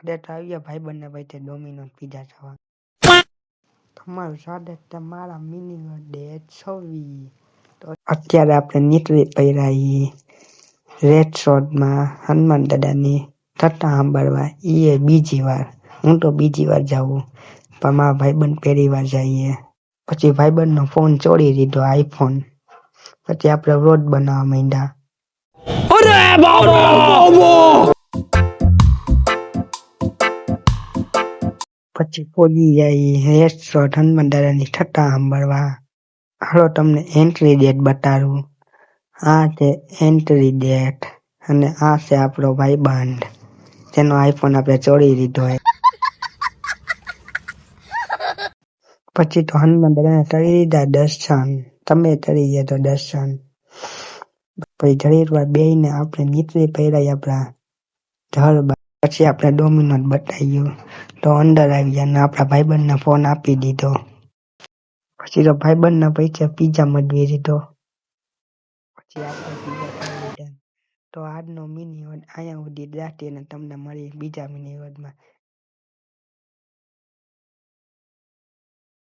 અરે તો આવ્યા ભાઈબંધને વચ્ચે ડોમિનોઝ પિઝા ખાવા. તમારું સ્વાગત છે મારા મિની બર્થડે 26. તો અત્યારે આપણે નીકળી પડ્યા ઈ રેડ શોર્ટમાં હનુમાન દાદાની થટ્ટા સાંભળવા. એ બીજી વાર, હું તો બીજી વાર જાઉં, પણ મારા ભાઈબંધ પહેલી વાર જઈએ. પછી ભાઈબંધનો ફોન ચોરી લીધો, આઈફોન. પછી આપણે વ્લોગ બનાવવા માંડ્યા. પછી પહોંચી જાય રેસ્ટોરન્ટ હનુમાન દાદાની થટ્ટા સાંભળવા. હાલો તમને એન્ટ્રી ડેટ બતાડું. આ છે એન્ટ્રી ડેટ અને આ છે આપણો ભાઈબંધ જેનો આઈફોન આપણે ચોરી લીધો હોય. પછી તો હનુમાન દાદાને કરી દીધા દર્શન. તમે કરી ગયા તો દર્શન. પછી ઘડીક વાર બેહીને આપણે નીકળી પડ્યા આપણા ઘર. પછી આપણે ડોમિનોઝ બતાવ્યું તો અંદર આવી ગયા અને આપણા ભાઈબંધને ફોન આપી દીધો. પછી તો ભાઈબંધના પૈસા પિઝા મગવી દીધો. પછી આપણે પિઝા ખાઈ લીધા. તો આજનો મિની વર્ડ અહીંયા સુધી રાખીએ અને તમને મળી બીજા મિની વર્ડમાં.